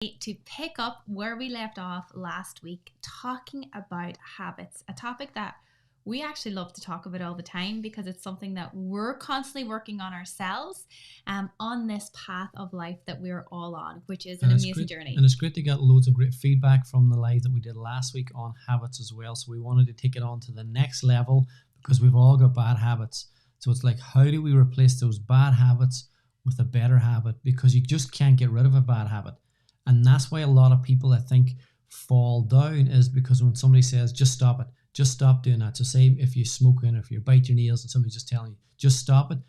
to pick up where we left off last week, talking about habits, a topic that we actually love to talk about all the time because it's something that we're constantly working on ourselves on this path of life that we're all on, which is an amazing journey. And it's great to get loads of great feedback from the live that we did last week on habits as well. So we wanted to take it on to the next level because we've all got bad habits. So it's like, how do we replace those bad habits with a better habit? Because you just can't get rid of a bad habit. And that's why a lot of people, I think, fall down, is because when somebody says, just stop it, just stop doing that. So say if you're smoking or if you bite your nails and somebody's just telling you, just stop it.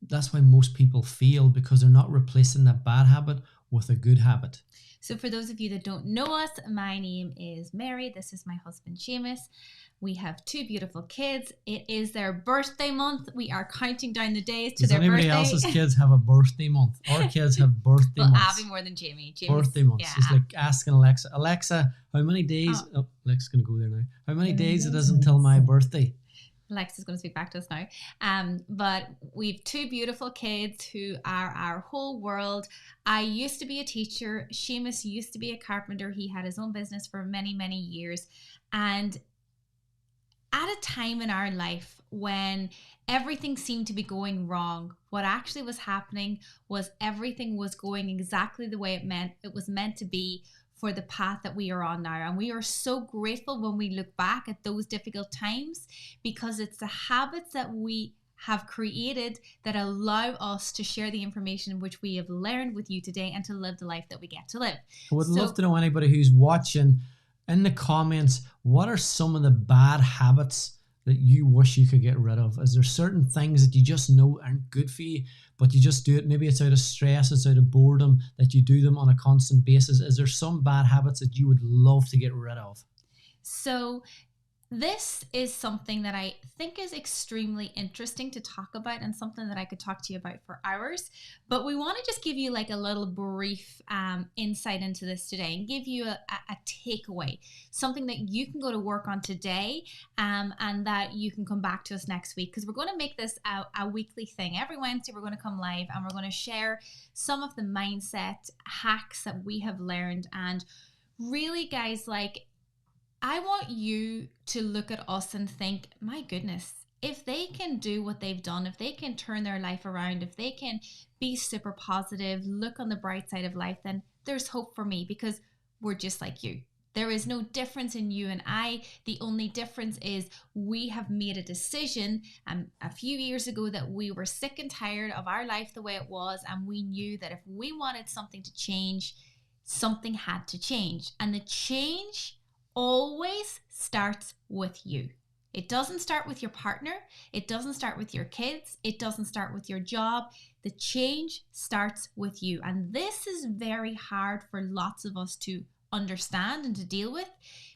That's why most people fail, because they're not replacing that bad habit with a good habit. So for those of you that don't know us, my name is Mary. This is my husband, Seamus. We have two beautiful kids. It is their birthday month. We are counting down the days to their birthday. Does anybody else's kids have a birthday month? Our kids have birthday months. Abby more than Jamie. Birthday months. Yeah. It's like asking Alexa, how many days? Oh, Alexa's going to go there now. How many days it is until my birthday? Alexa's going to speak back to us now. But we've two beautiful kids who are our whole world. I used to be a teacher. Seamus used to be a carpenter. He had his own business for many, many years. And at a time in our life when everything seemed to be going wrong, what actually was happening was everything was going exactly the way it was meant to be for the path that we are on now. And we are so grateful when we look back at those difficult times, because it's the habits that we have created that allow us to share the information which we have learned with you today and to live the life that we get to live. I would love to know, anybody who's watching, in the comments, what are some of the bad habits that you wish you could get rid of? Is there certain things that you just know aren't good for you, but you just do it? Maybe it's out of stress, it's out of boredom that you do them on a constant basis. Is there some bad habits that you would love to get rid of? So this is something that I think is extremely interesting to talk about, and something that I could talk to you about for hours. But we want to just give you like a little brief insight into this today and give you a takeaway, something that you can go to work on today and that you can come back to us next week, because we're going to make this a weekly thing. Every Wednesday we're going to come live and we're going to share some of the mindset hacks that we have learned. And really, guys, like, I want you to look at us and think, my goodness, if they can do what they've done, if they can turn their life around, if they can be super positive, look on the bright side of life, then there's hope for me, because we're just like you. There is no difference in you and I. The only difference is we have made a decision a few years ago that we were sick and tired of our life the way it was, and we knew that if we wanted something to change, something had to change. And the change always starts with you. It doesn't start with your partner. It doesn't start with your kids. It doesn't start with your job. The change starts with you. And this is very hard for lots of us to understand and to deal with,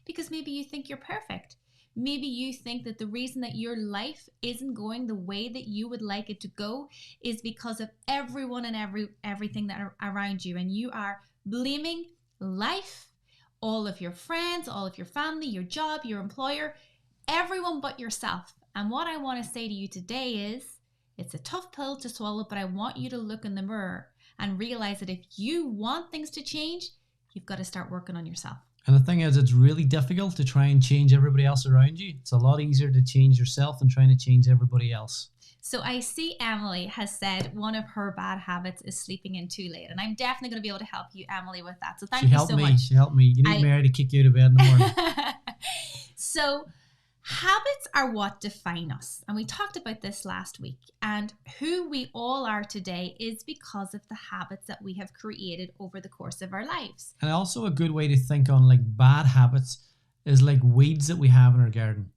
because maybe you think you're perfect. Maybe you think that the reason that your life isn't going the way that you would like it to go is because of everyone and everything that are around you. And you are blaming life, all of your friends, all of your family, your job, your employer, everyone but yourself. And what I want to say to you today is, it's a tough pill to swallow, but I want you to look in the mirror and realize that if you want things to change, you've got to start working on yourself. And the thing is, it's really difficult to try and change everybody else around you. It's a lot easier to change yourself than trying to change everybody else. So I see Emily has said one of her bad habits is sleeping in too late. And I'm definitely going to be able to help you, Emily, with that. So thank you so much. She helped me. You need Mary to kick you out of bed in the morning. So habits are what define us. And we talked about this last week. And who we all are today is because of the habits that we have created over the course of our lives. And also a good way to think on like bad habits is like weeds that we have in our garden.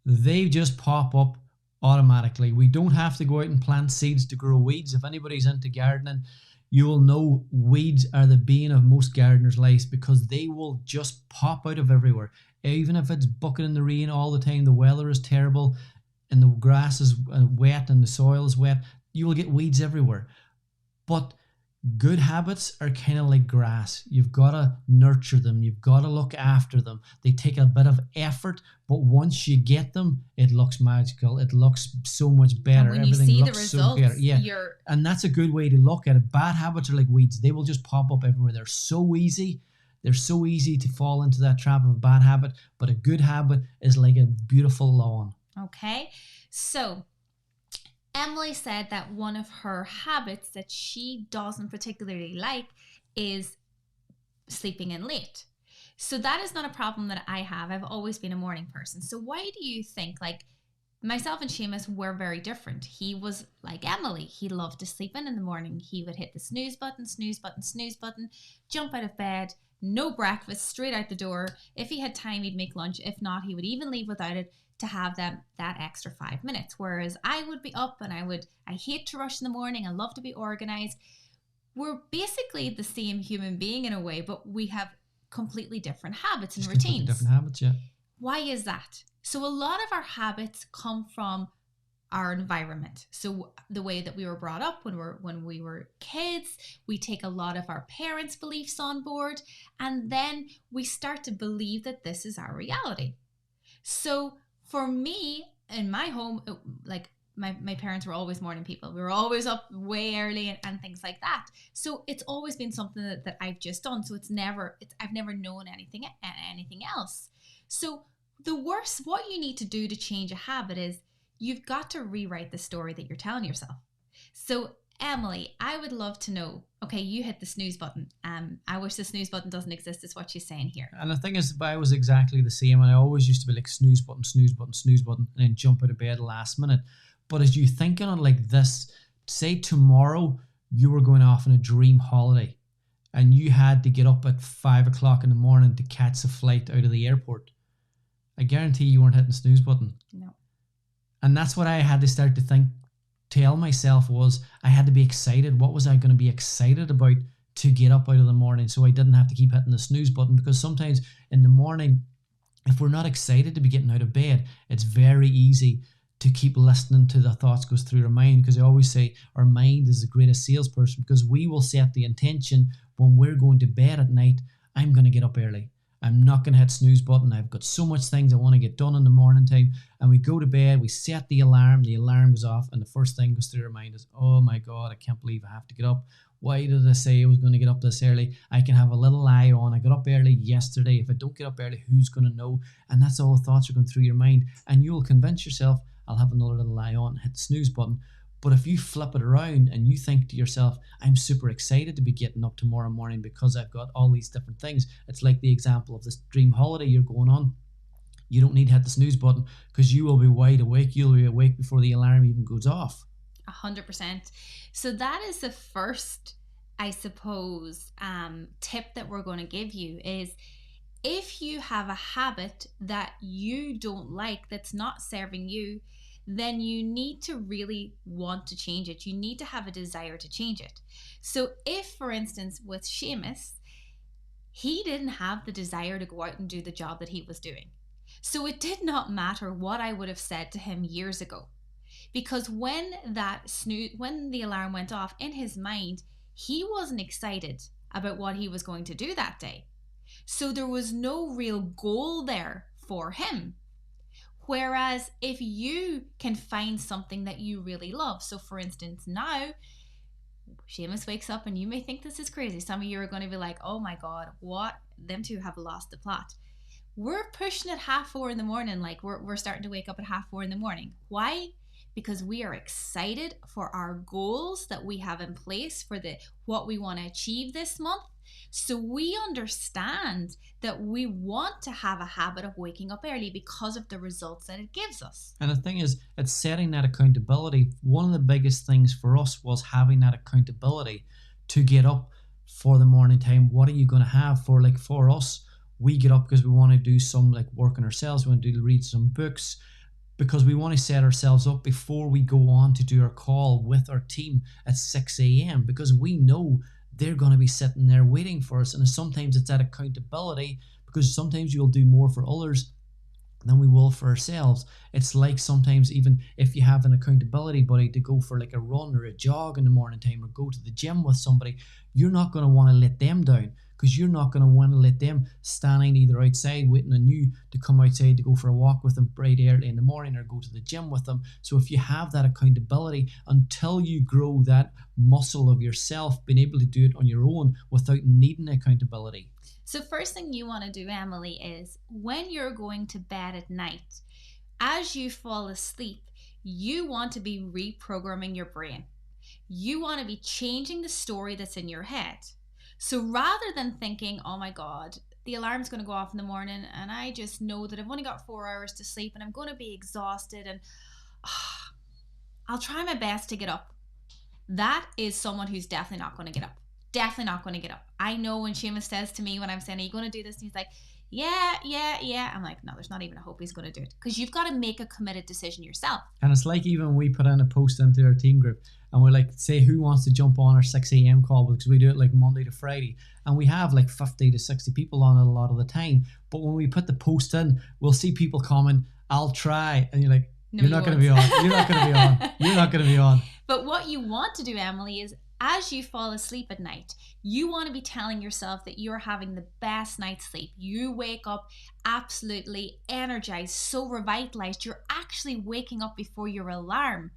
They just pop up automatically. We don't have to go out and plant seeds to grow weeds. If anybody's into gardening, you will know weeds are the bane of most gardeners' lives, because they will just pop out of everywhere. Even if it's bucketing the rain all the time, the weather is terrible and the grass is wet and the soil is wet, you will get weeds everywhere. But Good habits are kind of like grass. You've got to nurture them. You've got to look after them. They take a bit of effort, but once you get them, it looks magical. It looks so much better. And when you Everything see the looks so better. results, Yeah. you're And that's a good way to look at it. Bad habits are like weeds. They will just pop up everywhere. They're so easy. They're so easy to fall into that trap of a bad habit. But a good habit is like a beautiful lawn. okay. So Emily said that one of her habits that she doesn't particularly like is sleeping in late. So that is not a problem that I have. I've always been a morning person. So why do you think, like, myself and Seamus were very different? He was like Emily. He loved to sleep in the morning. He would hit the snooze button, snooze button, snooze button, jump out of bed, no breakfast, straight out the door. If he had time, he'd make lunch. If not, he would even leave without it to have that extra 5 minutes. Whereas I would be up and I hate to rush in the morning. I love to be organized. We're basically the same human being in a way, but we have completely different habits and Just routines. different habits, yeah. Why is that? So a lot of our habits come from our environment. So the way that we were brought up when we were kids, we take a lot of our parents' beliefs on board, and then we start to believe that this is our reality. So for me, in my home, like my parents were always morning people. We were always up way early and things like that. So it's always been something that I've just done. So I've never known anything else. So what you need to do to change a habit is you've got to rewrite the story that you're telling yourself. So Emily, I would love to know, okay, you hit the snooze button. I wish the snooze button doesn't exist, is what she's saying here. And the thing is, I was exactly the same. And I always used to be like snooze button, snooze button, snooze button, and then jump out of bed last minute. But as you thinking on like this, say tomorrow you were going off on a dream holiday and you had to get up at 5 o'clock in the morning to catch a flight out of the airport. I guarantee you weren't hitting the snooze button. No. And that's what I had to start to tell myself was I had to be excited. What was I going to be excited about to get up out of the morning so I didn't have to keep hitting the snooze button? Because sometimes in the morning, if we're not excited to be getting out of bed, it's very easy to keep listening to the thoughts goes through our mind, because I always say our mind is the greatest salesperson, because we will set the intention when we're going to bed at night. I'm going to get up early. I'm not going to hit snooze button. I've got so much things I want to get done in the morning time. And we go to bed, we set the alarm goes off, and the first thing goes through our mind is, oh my God, I can't believe I have to get up. Why did I say I was going to get up this early? I can have a little lie on. I got up early yesterday. If I don't get up early, who's going to know? And that's all the thoughts are going through your mind. And you'll convince yourself, I'll have another little lie on, hit the snooze button. But if you flip it around and you think to yourself, I'm super excited to be getting up tomorrow morning because I've got all these different things. It's like the example of this dream holiday you're going on. You don't need to hit the snooze button because you will be wide awake. You'll be awake before the alarm even goes off. 100%. So that is the first, I suppose, tip that we're going to give you is if you have a habit that you don't like, that's not serving you, then you need to really want to change it. You need to have a desire to change it. So if, for instance, with Seamus, he didn't have the desire to go out and do the job that he was doing. So it did not matter what I would have said to him years ago. Because when the alarm went off, in his mind, he wasn't excited about what he was going to do that day. So there was no real goal there for him. Whereas if you can find something that you really love, so for instance, now Seamus wakes up and you may think this is crazy. Some of you are going to be like, oh my God, what? Them two have lost the plot. We're pushing at 4:30 in the morning. Like we're starting to wake up at 4:30 in the morning. Why? Because we are excited for our goals that we have in place for what we want to achieve this month. So we understand that we want to have a habit of waking up early because of the results that it gives us. And the thing is, it's setting that accountability. One of the biggest things for us was having that accountability to get up for the morning time. What are you going to have for us? We get up because we want to do some work on ourselves. We want to read some books because we want to set ourselves up before we go on to do our call with our team at 6 a.m. because we know they're going to be sitting there waiting for us. And sometimes it's that accountability because sometimes you'll do more for others than we will for ourselves. It's like sometimes even if you have an accountability buddy to go for like a run or a jog in the morning time or go to the gym with somebody, you're not going to want to let them down, because you're not going to want to let them standing either outside waiting on you to come outside to go for a walk with them bright early in the morning or go to the gym with them. So if you have that accountability, until you grow that muscle of yourself being able to do it on your own without needing accountability. So first thing you want to do, Emily, is when you're going to bed at night, as you fall asleep, you want to be reprogramming your brain. You want to be changing the story that's in your head. So rather than thinking, oh my God, the alarm's going to go off in the morning and I just know that I've only got 4 hours to sleep and I'm going to be exhausted and I'll try my best to get up. That is someone who's definitely not going to get up. Definitely not going to get up. I know when Seamus says to me when I'm saying, are you going to do this? And he's like, yeah. I'm like, no, there's not even a hope he's going to do it. Because you've got to make a committed decision yourself. And it's like even when we put in a post into our team group and we're like, say who wants to jump on our 6 a.m. call, because we do it like Monday to Friday. And we have like 50 to 60 people on it a lot of the time. But when we put the post in, we'll see people comment, I'll try. And you're like, no, you're not going to be on. You're not going to be on. You're not going to be on. But what you want to do, Emily, is as you fall asleep at night, you want to be telling yourself that you're having the best night's sleep. You wake up absolutely energized, so revitalized. You're actually waking up before your alarm,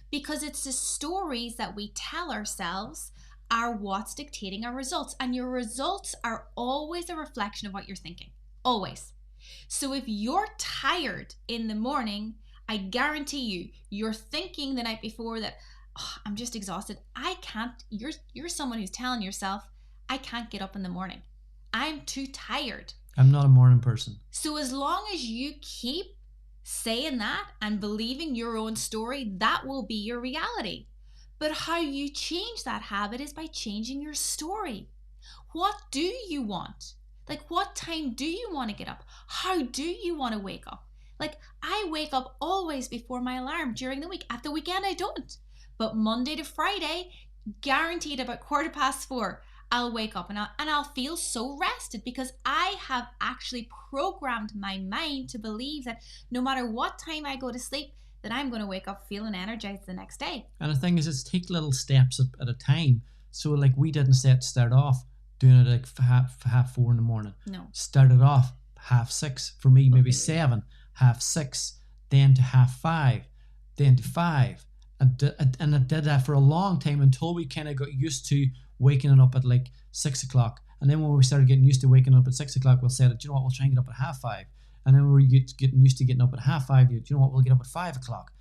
because it's the stories that we tell ourselves are what's dictating our results. And your results are always a reflection of what you're thinking. Always. So if you're tired in the morning, I guarantee you're thinking the night before that, oh, I'm just exhausted. I can't. You're someone who's telling yourself, I can't get up in the morning. I'm too tired. I'm not a morning person. So as long as you keep saying that and believing your own story, that will be your reality. But how you change that habit is by changing your story. What do you want? Like, what time do you want to get up? How do you want to wake up? Like, I wake up always before my alarm during the week. At the weekend, I don't. But Monday to Friday, guaranteed about 4:15, I'll wake up and I'll feel so rested, because I have actually programmed my mind to believe that no matter what time I go to sleep, that I'm going to wake up feeling energized the next day. And the thing is, it's take little steps at a time. So like we didn't start off doing it like half 4 in the morning. No. Started off 6:30, for me maybe 7, 6:30, then to 5:30, then to 5. And I did that for a long time until we kind of got used to waking up at like 6 o'clock. And then when we started getting used to waking up at 6 o'clock, we'll say, do you know what, we'll try and get up at 5:30. And then we're getting used to getting up at 5:30. Do you know what, we'll get up at 5 o'clock.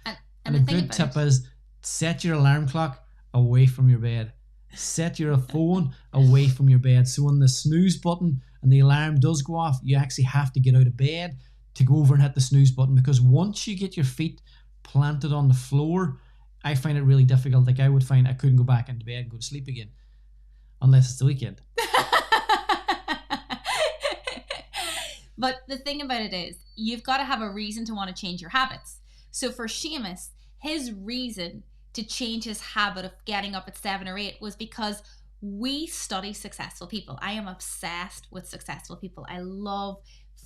And a good tip is set your alarm clock away from your bed. Set your phone away from your bed. So when the snooze button and the alarm does go off, you actually have to get out of bed to go over and hit the snooze button. Because once you get your feet planted on the floor, I find it really difficult. Like I would find I couldn't go back into bed and go to sleep again. Unless it's the weekend. But the thing about it is, you've got to have a reason to want to change your habits. So for Seamus, his reason to change his habit of getting up at 7 or 8 was because we study successful people. I am obsessed with successful people. I love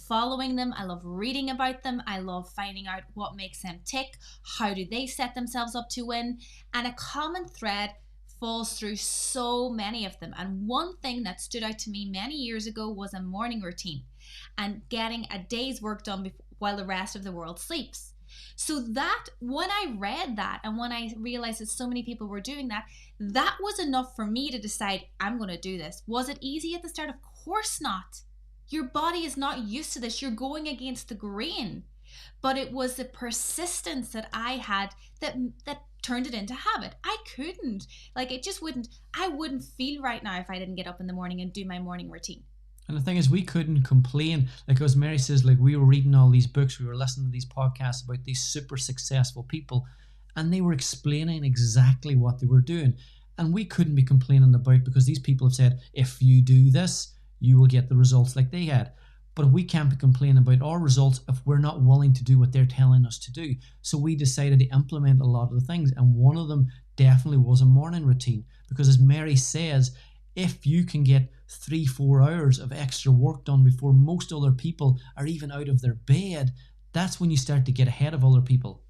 following them. I love reading about them. I love finding out what makes them tick. How do they set themselves up to win? And a common thread falls through so many of them. And one thing that stood out to me many years ago was a morning routine and getting a day's work done while the rest of the world sleeps. So that, when I read that and when I realized that so many people were doing that, that was enough for me to decide I'm going to do this. Was it easy at the start? Of course not. Your body is not used to this. You're going against the grain. But it was the persistence that I had that turned it into habit. I couldn't. Like, it just wouldn't. I wouldn't feel right now if I didn't get up in the morning and do my morning routine. And the thing is, we couldn't complain. Like as Mary says, like we were reading all these books, we were listening to these podcasts about these super successful people, and they were explaining exactly what they were doing. And we couldn't be complaining about, because these people have said, if you do this, you will get the results like they had. But we can't be complaining about our results if we're not willing to do what they're telling us to do. So we decided to implement a lot of the things. And one of them definitely was a morning routine. Because as Mary says, if you can get 3-4 hours of extra work done before most other people are even out of their bed, that's when you start to get ahead of other people.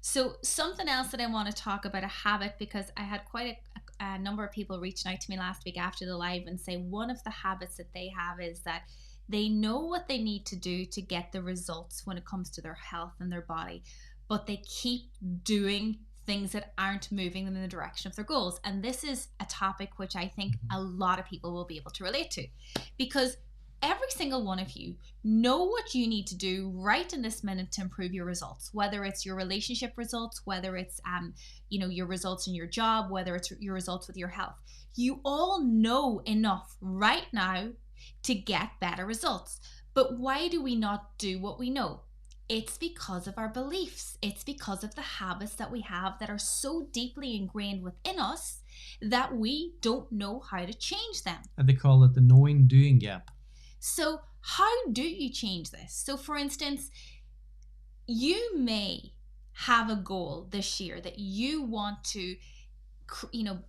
So something else that I want to talk about, a habit, because I had quite a number of people reaching out to me last week after the live and say one of the habits that they have is that they know what they need to do to get the results when it comes to their health and their body, but they keep doing things that aren't moving them in the direction of their goals. And this is a topic which I think a lot of people will be able to relate to, because every single one of you know what you need to do right in this minute to improve your results, whether it's your relationship results, whether it's your results in your job, whether it's your results with your health. You all know enough right now to get better results. But why do we not do what we know? It's because of our beliefs. It's because of the habits that we have that are so deeply ingrained within us that we don't know how to change them. And they call it the knowing doing gap. So how do you change this? So for instance, you may have a goal this year that you want to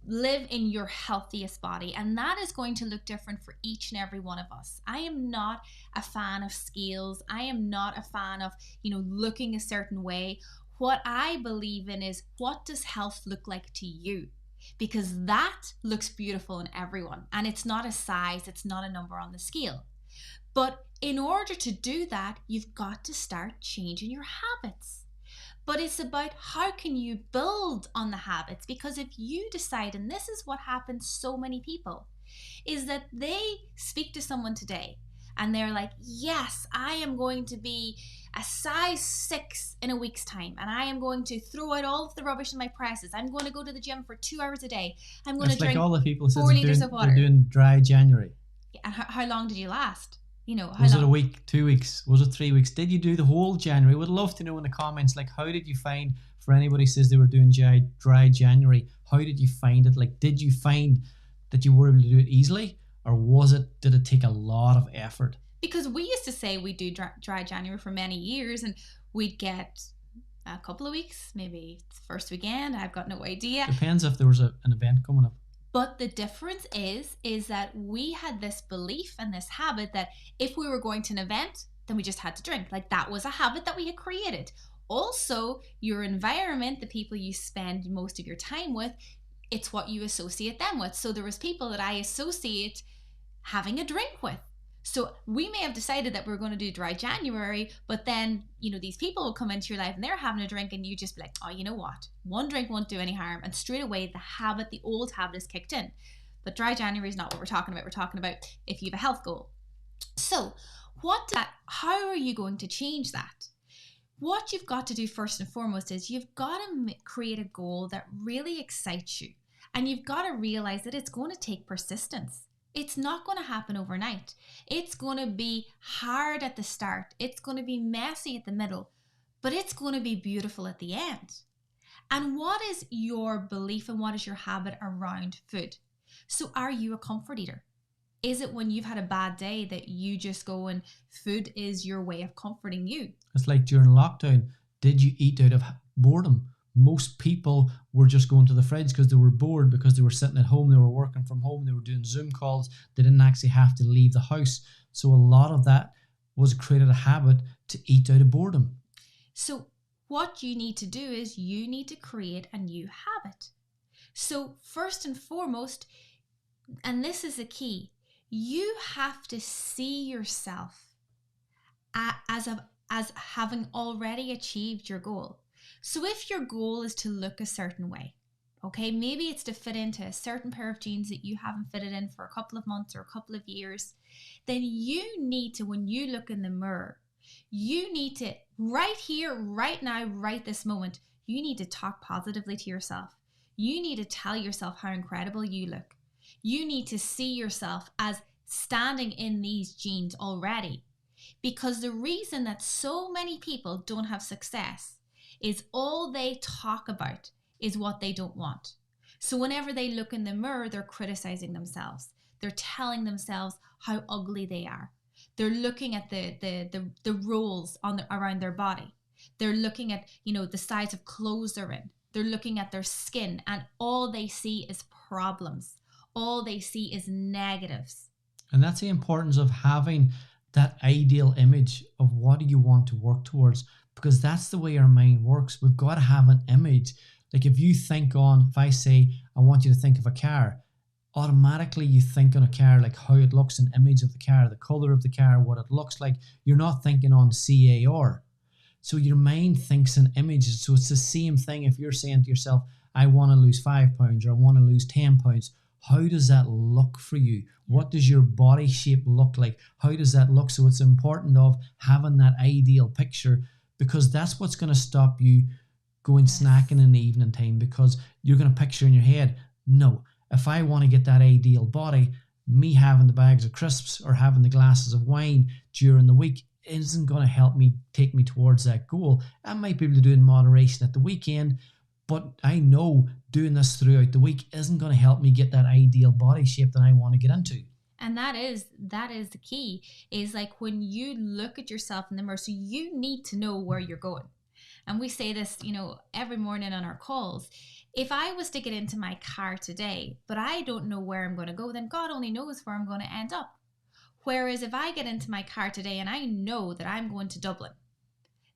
live in your healthiest body, and that is going to look different for each and every one of us. I am not a fan of scales. I am not a fan of looking a certain way. What I believe in is, what does health look like to you? Because that looks beautiful in everyone, and it's not a size, it's not a number on the scale. But in order to do that, you've got to start changing your habits. But it's about how can you build on the habits, because if you decide, and this is what happens so many people, is that they speak to someone today and they're like, yes, I am going to be a size 6 in a week's time, and I am going to throw out all of the rubbish in my presses. I'm going to go to the gym for 2 hours a day. I'm going to drink all the people 4 liters of water. They're doing dry January. And how long did you last? Was it a week, 2 weeks? Was it 3 weeks? Did you do the whole January? Would love to know in the comments, like, how did you find, for anybody says they were doing dry January, how did you find it? Like, did you find that you were able to do it easily, or did it take a lot of effort? Because we used to say we do dry January for many years, and we'd get a couple of weeks, maybe first weekend. I've got no idea. Depends if there was an event coming up. But the difference is that we had this belief and this habit that if we were going to an event, then we just had to drink. Like, that was a habit that we had created. Also, your environment, the people you spend most of your time with, it's what you associate them with. So there was people that I associate having a drink with. So we may have decided that we're going to do dry January, but then, these people will come into your life and they're having a drink, and you just be like, oh, you know what? One drink won't do any harm. And straight away, the old habit is kicked in. But dry January is not what we're talking about. We're talking about if you have a health goal. So how are you going to change that? What you've got to do first and foremost is you've got to create a goal that really excites you. And you've got to realize that it's going to take persistence. It's not going to happen overnight. It's going to be hard at the start. It's going to be messy at the middle, but it's going to be beautiful at the end. And what is your belief and what is your habit around food? So are you a comfort eater? Is it when you've had a bad day that you just go and food is your way of comforting you? It's like during lockdown, did you eat out of boredom? Most people were just going to the fridge because they were bored, because they were sitting at home, they were working from home, they were doing Zoom calls, they didn't actually have to leave the house. So a lot of that was created a habit to eat out of boredom. So what you need to do is you need to create a new habit. So first and foremost, and this is the key, you have to see yourself as having already achieved your goal. So if your goal is to look a certain way, okay, maybe it's to fit into a certain pair of jeans that you haven't fitted in for a couple of months or a couple of years, then you need to, when you look in the mirror, you need to, right here, right now, right this moment, you need to talk positively to yourself. You need to tell yourself how incredible you look. You need to see yourself as standing in these jeans already. Because the reason that so many people don't have success is all they talk about is what they don't want. So whenever they look in the mirror, they're criticizing themselves. They're telling themselves how ugly they are. They're looking at the rolls around their body. They're looking at, the size of clothes they're in. They're looking at their skin, and all they see is problems. All they see is negatives. And that's the importance of having that ideal image of what do you want to work towards, because that's the way our mind works. We've got to have an image. Like if I say, I want you to think of a car, automatically you think on a car, like how it looks, an image of the car, the color of the car, what it looks like. You're not thinking on CAR. So your mind thinks in images. So it's the same thing if you're saying to yourself, I want to lose 5 pounds or I want to lose 10 pounds. How does that look for you? What does your body shape look like? How does that look? So it's important of having that ideal picture, because that's what's going to stop you going snacking in the evening time, because you're going to picture in your head, no, if I want to get that ideal body, me having the bags of crisps or having the glasses of wine during the week isn't going to help me take me towards that goal. I might be able to do it in moderation at the weekend, but I know doing this throughout the week isn't going to help me get that ideal body shape that I want to get into. And that is the key, is like when you look at yourself in the mirror, so you need to know where you're going. And we say this, every morning on our calls. If I was to get into my car today, but I don't know where I'm going to go, then God only knows where I'm going to end up. Whereas if I get into my car today and I know that I'm going to Dublin,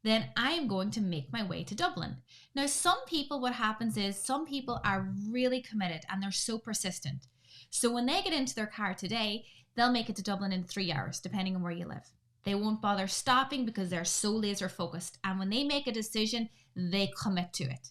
then I'm going to make my way to Dublin. Now, some people, what happens is some people are really committed and they're so persistent. So when they get into their car today, they'll make it to Dublin in 3 hours, depending on where you live. They won't bother stopping because they're so laser focused. And when they make a decision, they commit to it.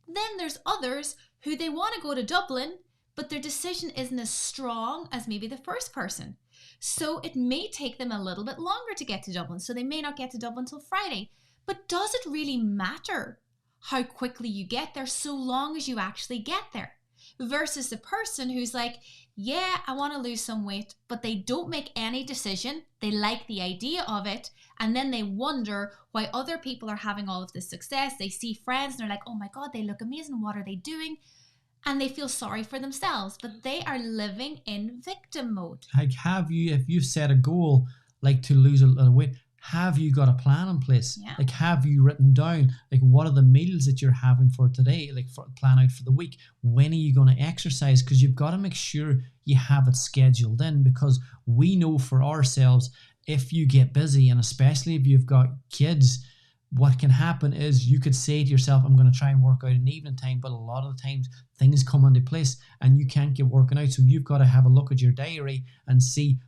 Then there's others who they want to go to Dublin, but their decision isn't as strong as maybe the first person. So it may take them a little bit longer to get to Dublin. So they may not get to Dublin until Friday. But does it really matter how quickly you get there, so long as you actually get there? Versus the person who's like, yeah, I want to lose some weight, but they don't make any decision. They like the idea of it. And then they wonder why other people are having all of this success. They see friends and they're like, oh my God, they look amazing. What are they doing? And they feel sorry for themselves, but they are living in victim mode. Like, if you've set a goal, like to lose a little weight, have you got a plan in place? Yeah. Like, have you written down, like, what are the meals that you're having for today? Like, plan out for the week. When are you going to exercise? Because you've got to make sure you have it scheduled in, because we know for ourselves, if you get busy, and especially if you've got kids, what can happen is you could say to yourself, I'm going to try and work out in the evening time, but a lot of the times things come into place and you can't get working out. So you've got to have a look at your diary and see,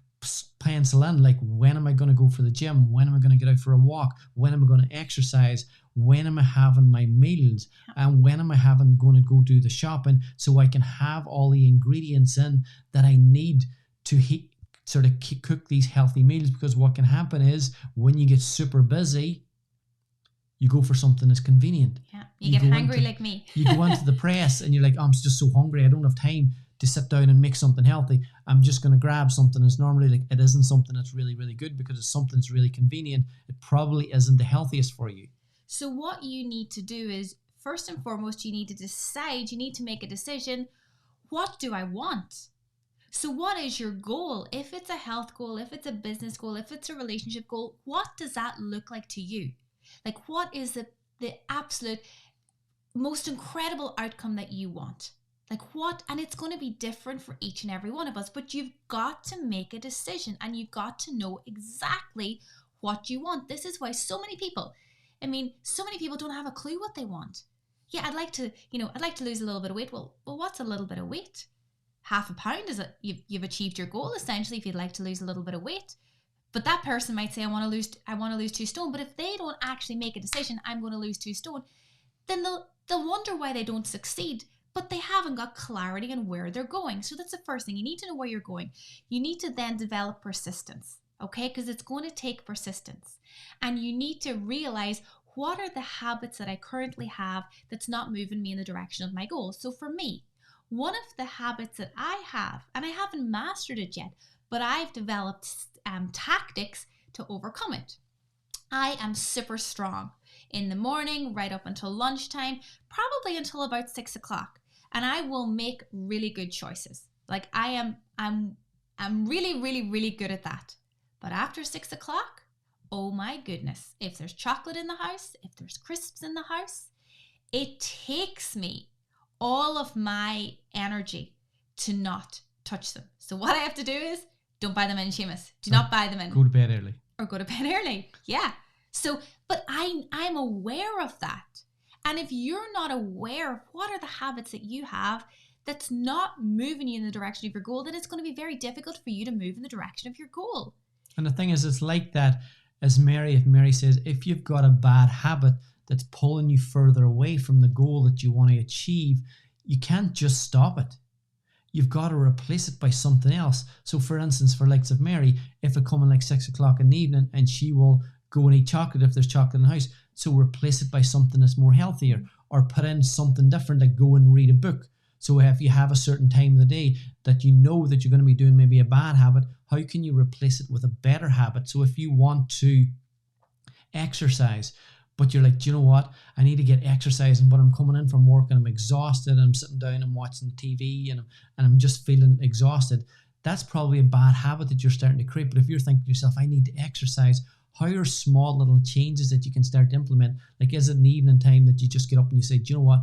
pencil in, like, when am I going to go for the gym? When am I going to get out for a walk? When am I going to exercise? When am I having my meals? And when am I going to go do the shopping, so I can have all the ingredients in that I need to sort of cook these healthy meals? Because what can happen is when you get super busy, you go for something that's convenient. Yeah, you get hungry like me. You go into the press and you're like, oh, I'm just so hungry. I don't have time to sit down and make something healthy. I'm just going to grab something that's normally, like, it isn't something that's really, really good, because it's something that's really convenient. It probably isn't the healthiest for you. So what you need to do is, first and foremost, you need to decide, you need to make a decision. What do I want? So what is your goal? If it's a health goal, if it's a business goal, if it's a relationship goal, what does that look like to you? Like, what is the absolute most incredible outcome that you want? Like, what? And it's going to be different for each and every one of us, but you've got to make a decision and you've got to know exactly what you want. This is why so many people don't have a clue what they want. Yeah, I'd like to lose a little bit of weight. Well, what's a little bit of weight? Half a pound is you've achieved your goal, essentially, if you'd like to lose a little bit of weight. But that person might say, I want to lose 2 stone. But if they don't actually make a decision, I'm going to lose 2 stone, then they'll wonder why they don't succeed. But they haven't got clarity on where they're going. So that's the first thing. You need to know where you're going. You need to then develop persistence, okay? Because it's going to take persistence. And you need to realize, what are the habits that I currently have that's not moving me in the direction of my goals? So for me, one of the habits that I have, and I haven't mastered it yet, but I've developed tactics to overcome it. I am super strong in the morning, right up until lunchtime, probably until about 6 o'clock. And I will make really good choices. Like, I'm really, really, really good at that. But after 6 o'clock, oh my goodness, if there's chocolate in the house, if there's crisps in the house, it takes me all of my energy to not touch them. So what I have to do is, don't buy them in, Seamus. Do not buy them in. Go to bed early. or go to bed early. Yeah. So, but I'm aware of that. And if you're not aware of what are the habits that you have that's not moving you in the direction of your goal, then it's going to be very difficult for you to move in the direction of your goal. And the thing is, it's like that as if Mary says, if you've got a bad habit that's pulling you further away from the goal that you want to achieve, you can't just stop it. You've got to replace it by something else. So for instance, for likes of Mary, if it come in like 6 o'clock in the evening and she will go and eat chocolate if there's chocolate in the house, so replace it by something that's more healthier, or put in something different, like go and read a book. So if you have a certain time of the day that you know that you're going to be doing maybe a bad habit, how can you replace it with a better habit? So if you want to exercise, but you're like, do you know what? I need to get exercising, but I'm coming in from work and I'm exhausted and I'm sitting down and watching TV and I'm just feeling exhausted. That's probably a bad habit that you're starting to create. But if you're thinking to yourself, I need to exercise, how are small little changes that you can start to implement? Like, is it an evening time that you just get up and you say, do you know what?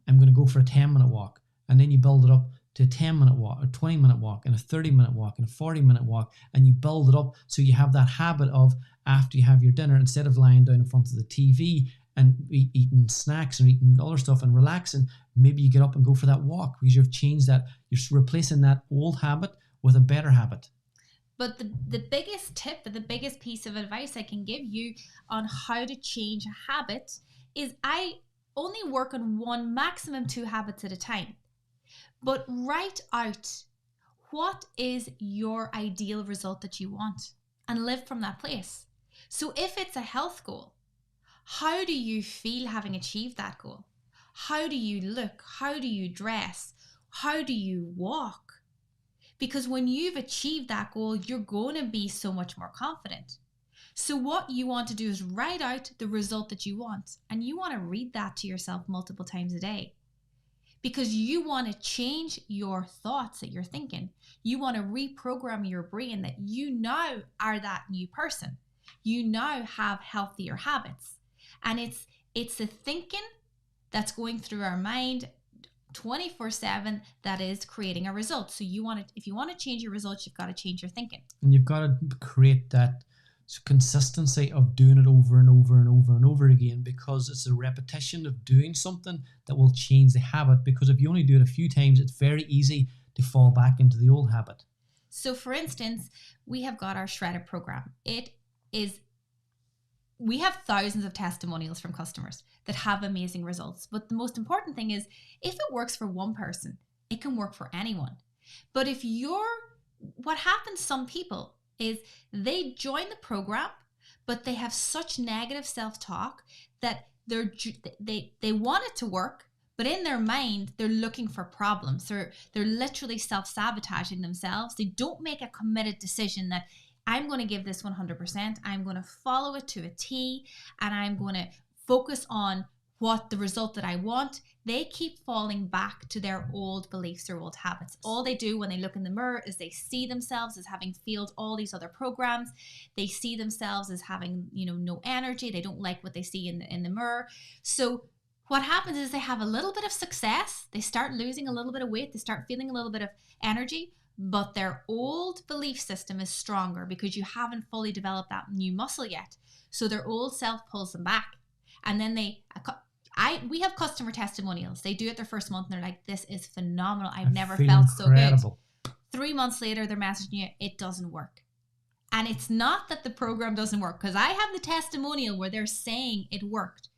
I'm going to go for a 10-minute walk. And then you build it up to a 10-minute walk, a 20-minute walk, and a 30-minute walk, and a 40-minute walk. And you build it up so you have that habit of, after you have your dinner, instead of lying down in front of the TV and eating snacks and eating other stuff and relaxing, maybe you get up and go for that walk because you've changed that. You're replacing that old habit with a better habit. But the biggest tip, the biggest piece of advice I can give you on how to change a habit is I only work on 1, maximum 2 habits at a time. But write out what is your ideal result that you want and live from that place. So if it's a health goal, how do you feel having achieved that goal? How do you look? How do you dress? How do you walk? Because when you've achieved that goal, you're going to be so much more confident. So what you want to do is write out the result that you want, and you want to read that to yourself multiple times a day. Because you want to change your thoughts that you're thinking. You want to reprogram your brain that you now are that new person. You now have healthier habits. And it's the thinking that's going through our mind 24/7 that is creating a result. So if you want to change your results, you've got to change your thinking. And you've got to create that consistency of doing it over and over and over and over again, because it's a repetition of doing something that will change the habit. Because if you only do it a few times, it's very easy to fall back into the old habit. So for instance, we have got our shredded program. We have thousands of testimonials from customers that have amazing results. But the most important thing is, if it works for one person, it can work for anyone. But what happens, some people, is they join the program, but they have such negative self-talk that they want it to work, but in their mind, they're looking for problems. They're literally self-sabotaging themselves. They don't make a committed decision that I'm going to give this 100%. I'm going to follow it to a T, and I'm going to focus on what the result that I want. They keep falling back to their old beliefs, their old habits. All they do when they look in the mirror is they see themselves as having failed all these other programs. They see themselves as having, no energy. They don't like what they see in the mirror. So what happens is they have a little bit of success. They start losing a little bit of weight. They start feeling a little bit of energy, but their old belief system is stronger because you haven't fully developed that new muscle yet. So their old self pulls them back. And then we have customer testimonials. They do it their first month and they're like, this is phenomenal. I've never felt incredible. So good. 3 months later, they're messaging you, it doesn't work. And it's not that the program doesn't work, because I have the testimonial where they're saying it worked.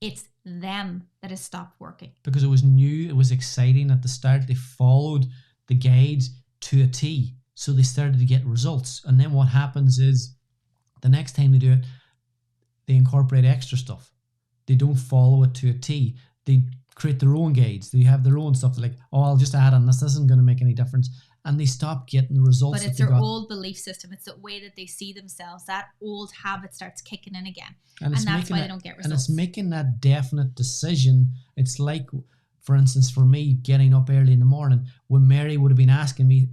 It's them that has stopped working. Because it was new, it was exciting at the start. They followed the guides to a T. So they started to get results. And then what happens is, the next time they do it, they incorporate extra stuff. They don't follow it to a T. They create their own guides. They have their own stuff. They're like, I'll just add on this. This isn't going to make any difference. And they stop getting the results. But it's their old belief system. It's the way that they see themselves. That old habit starts kicking in again. And that's why they don't get results. And it's making that definite decision. It's like, for instance, for me, getting up early in the morning. When Mary would have been asking me,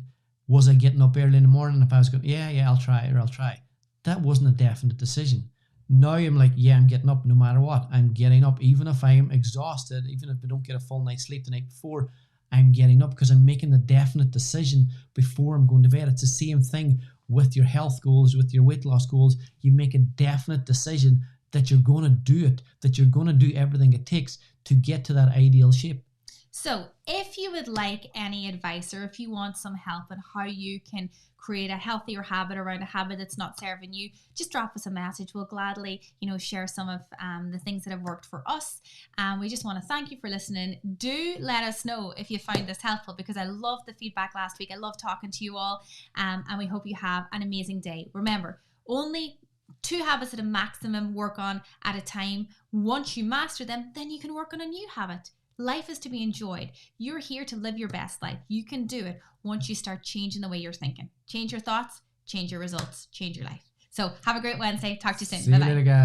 was I getting up early in the morning? If I was going, yeah, I'll try. That wasn't a definite decision. Now I'm like, yeah, I'm getting up no matter what. I'm getting up even if I'm exhausted, even if I don't get a full night's sleep the night before, I'm getting up because I'm making the definite decision before I'm going to bed. It's the same thing with your health goals, with your weight loss goals, you make a definite decision that you're going to do it, that you're going to do everything it takes to get to that ideal shape. So if you would like any advice, or if you want some help on how you can create a healthier habit around a habit that's not serving you, just drop us a message. We'll gladly, share some of the things that have worked for us. We just want to thank you for listening. Do let us know if you found this helpful, because I loved the feedback last week. I love talking to you all, and we hope you have an amazing day. Remember, only 2 habits at a maximum work on at a time. Once you master them, then you can work on a new habit. Life is to be enjoyed. You're here to live your best life. You can do it once you start changing the way you're thinking. Change your thoughts, change your results, change your life. So have a great Wednesday. Talk to you soon. See you later, guys.